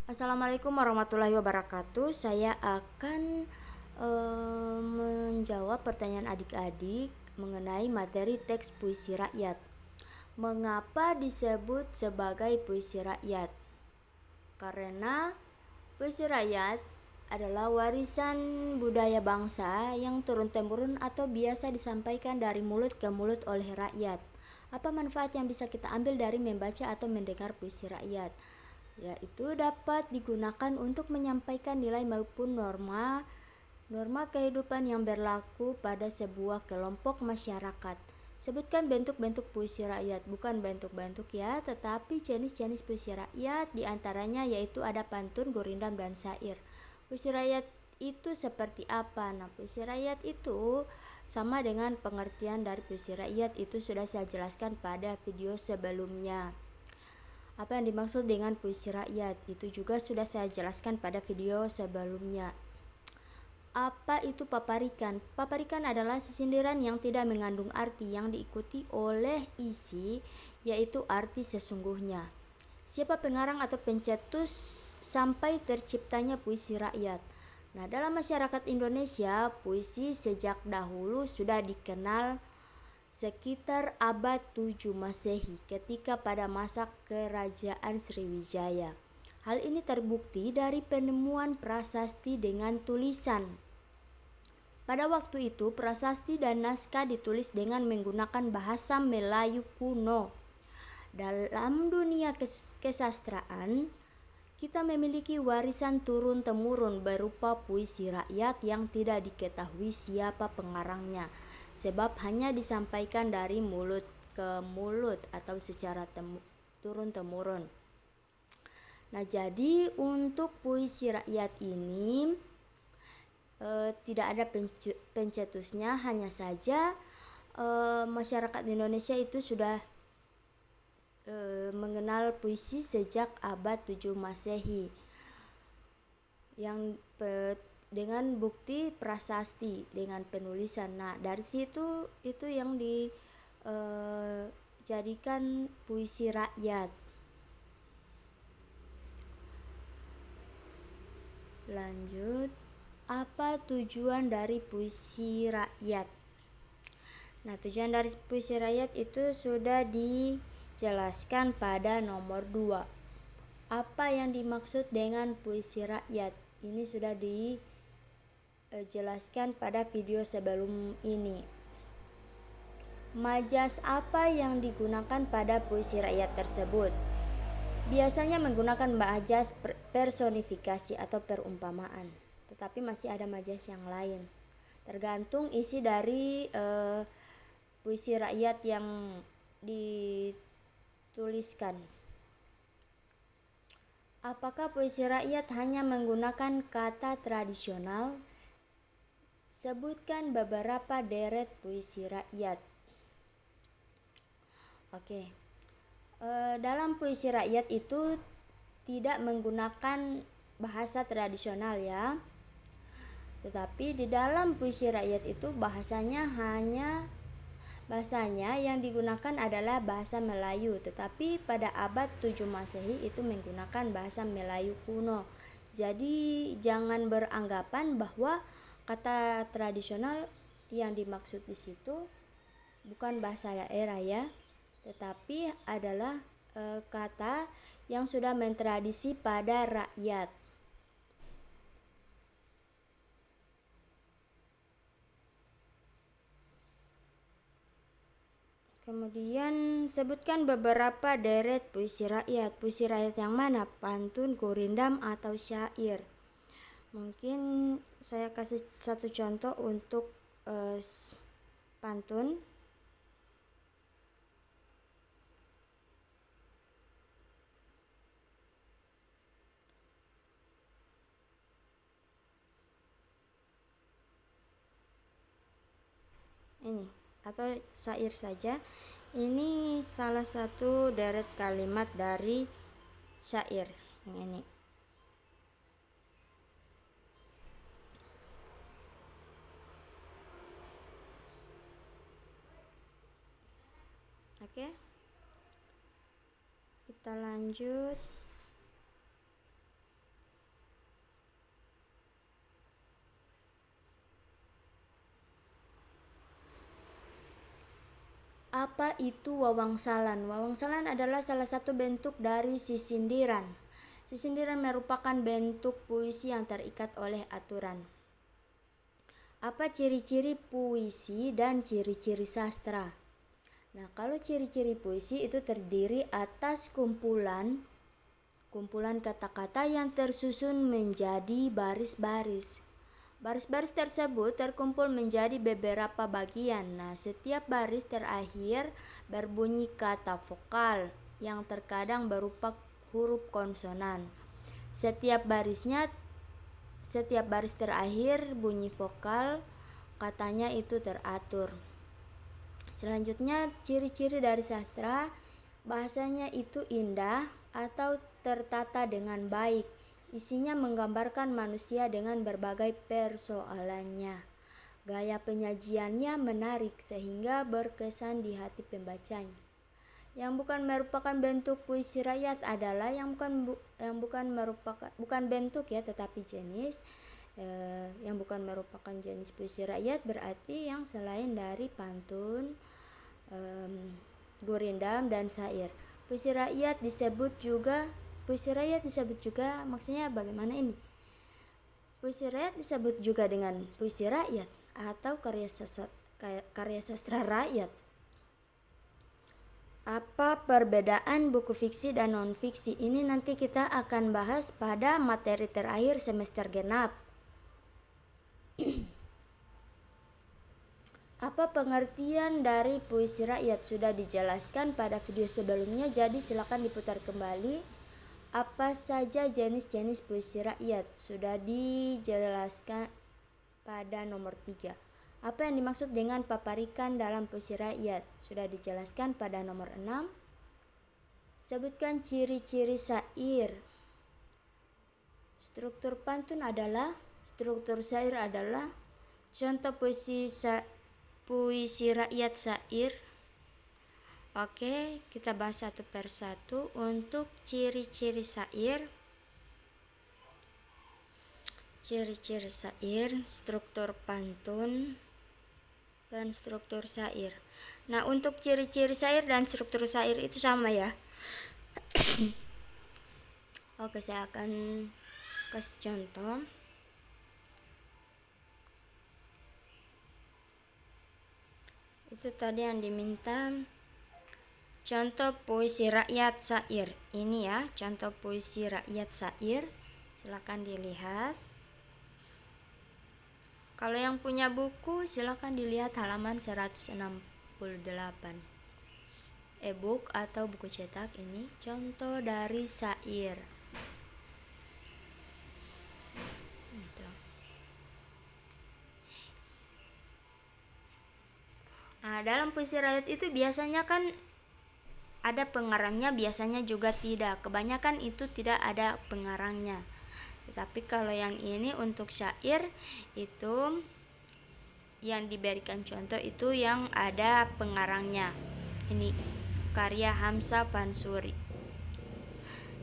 Assalamualaikum warahmatullahi wabarakatuh. Saya akan menjawab pertanyaan adik-adik mengenai materi teks puisi rakyat. Mengapa disebut sebagai puisi rakyat? Karena puisi rakyat adalah warisan budaya bangsa yang turun-temurun atau biasa disampaikan dari mulut ke mulut oleh rakyat. Apa manfaat yang bisa kita ambil dari membaca atau mendengar puisi rakyat? Yaitu dapat digunakan untuk menyampaikan nilai maupun norma kehidupan yang berlaku pada sebuah kelompok masyarakat. Sebutkan bentuk-bentuk puisi rakyat, bukan bentuk-bentuk ya, tetapi jenis-jenis puisi rakyat diantaranya yaitu ada pantun, gurindam, dan syair. Puisi rakyat itu seperti apa? Nah, puisi rakyat itu sama dengan pengertian dari puisi rakyat itu sudah saya jelaskan pada video sebelumnya. Apa yang dimaksud dengan puisi rakyat itu juga sudah saya jelaskan pada video sebelumnya. Apa itu paparikan? Paparikan adalah sindiran yang tidak mengandung arti yang diikuti oleh isi, yaitu arti sesungguhnya. Siapa pengarang atau pencetus sampai terciptanya puisi rakyat? Nah, dalam masyarakat Indonesia, puisi sejak dahulu sudah dikenal sekitar abad 7 Masehi ketika pada masa kerajaan Sriwijaya. Hal ini terbukti dari penemuan prasasti dengan tulisan. Pada waktu itu, prasasti dan naskah ditulis dengan menggunakan bahasa Melayu kuno. Dalam dunia kesastraan, kita memiliki warisan turun-temurun berupa puisi rakyat yang tidak diketahui siapa pengarangnya, sebab hanya disampaikan dari mulut ke mulut atau secara turun-temurun. Nah, jadi untuk puisi rakyat ini tidak ada pencetusnya, hanya saja masyarakat Indonesia itu sudah mengenal puisi sejak abad 7 Masehi yang dengan bukti prasasti dengan penulisan. Nah, dari situ itu yang dijadikan puisi rakyat. Lanjut, apa tujuan dari puisi rakyat? Nah, tujuan dari puisi rakyat itu sudah dijelaskan pada nomor 2. Apa yang dimaksud dengan puisi rakyat? Ini sudah dijelaskan pada video sebelum ini. Majas apa yang digunakan pada puisi rakyat tersebut? Biasanya menggunakan majas personifikasi atau perumpamaan, tetapi masih ada majas yang lain. Tergantung isi dari puisi rakyat yang dituliskan. Apakah puisi rakyat hanya menggunakan kata tradisional? Sebutkan beberapa deret puisi rakyat. Oke. Dalam puisi rakyat itu tidak menggunakan bahasa tradisional ya. Tetapi di dalam puisi rakyat itu bahasanya yang digunakan adalah bahasa Melayu, tetapi pada abad 7 Masehi itu menggunakan bahasa Melayu kuno. Jadi jangan beranggapan bahwa kata tradisional yang dimaksud di situ bukan bahasa daerah ya, tetapi adalah kata yang sudah mentradisi pada rakyat. Kemudian sebutkan beberapa deret puisi rakyat. Puisi rakyat yang mana? Pantun, gurindam, atau syair? Mungkin saya kasih satu contoh untuk pantun. Ini atau syair saja. Ini salah satu deret kalimat dari syair yang ini. Oke. Kita lanjut. Apa itu wawangsalan? Wawangsalan adalah salah satu bentuk dari sisindiran. Sisindiran merupakan bentuk puisi yang terikat oleh aturan. Apa ciri-ciri puisi dan ciri-ciri sastra? Nah, kalau ciri-ciri puisi itu terdiri atas kumpulan kata-kata yang tersusun menjadi baris-baris. Baris-baris tersebut terkumpul menjadi beberapa bagian. Nah, setiap baris terakhir berbunyi kata vokal yang terkadang berupa huruf konsonan. Setiap baris terakhir bunyi vokal, katanya itu teratur. Selanjutnya, ciri-ciri dari sastra, bahasanya itu indah atau tertata dengan baik. Isinya menggambarkan manusia dengan berbagai persoalannya. Gaya penyajiannya menarik sehingga berkesan di hati pembacanya. Yang bukan merupakan bentuk puisi rakyat adalah bukan bentuk ya, tetapi jenis. Yang bukan merupakan jenis puisi rakyat berarti yang selain dari pantun, gurindam dan syair. Puisi rakyat disebut juga maksudnya bagaimana ini? Puisi rakyat disebut juga dengan puisi rakyat atau karya sastra rakyat. Apa perbedaan buku fiksi dan non-fiksi? Ini nanti kita akan bahas pada materi terakhir semester genap. Apa pengertian dari puisi rakyat? Sudah dijelaskan pada video sebelumnya, jadi silakan diputar kembali. Apa saja jenis-jenis puisi rakyat? Sudah dijelaskan pada nomor 3. Apa yang dimaksud dengan paparikan dalam puisi rakyat? Sudah dijelaskan pada nomor 6. Sebutkan ciri-ciri syair. Struktur pantun adalah, struktur syair adalah, contoh puisi rakyat syair. Oke, kita bahas satu persatu. Untuk ciri-ciri syair, struktur pantun, dan struktur syair. Nah, untuk ciri-ciri syair dan struktur syair itu sama ya. Oke, saya akan kasih contoh. Itu tadi yang diminta. Contoh puisi rakyat syair. Ini ya, contoh puisi rakyat syair. Silakan dilihat. Kalau yang punya buku, silakan dilihat halaman 168. E-book atau buku cetak, ini contoh dari syair. Nah, dalam puisi rakyat itu biasanya kan ada pengarangnya, biasanya juga tidak. Kebanyakan itu tidak ada pengarangnya. Tetapi kalau yang ini untuk syair itu yang diberikan contoh itu yang ada pengarangnya. Ini karya Hamsa Pansuri.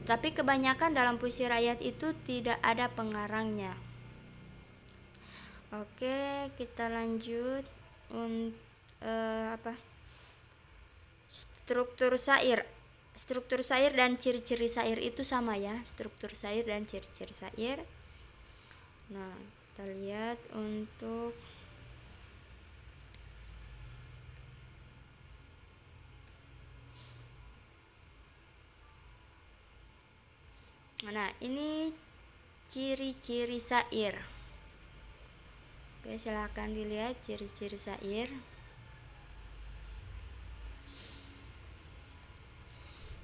Tapi kebanyakan dalam puisi rakyat itu tidak ada pengarangnya. Oke, kita lanjut. Struktur syair dan ciri-ciri syair itu sama ya. Struktur syair dan ciri-ciri syair. Nah, kita lihat untuk ini ciri-ciri syair. Oke, silakan dilihat ciri-ciri syair.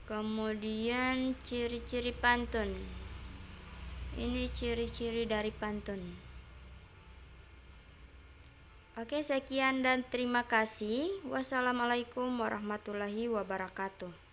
Kemudian ciri-ciri pantun. Ini ciri-ciri dari pantun. Oke, sekian dan terima kasih. Wassalamualaikum warahmatullahi wabarakatuh.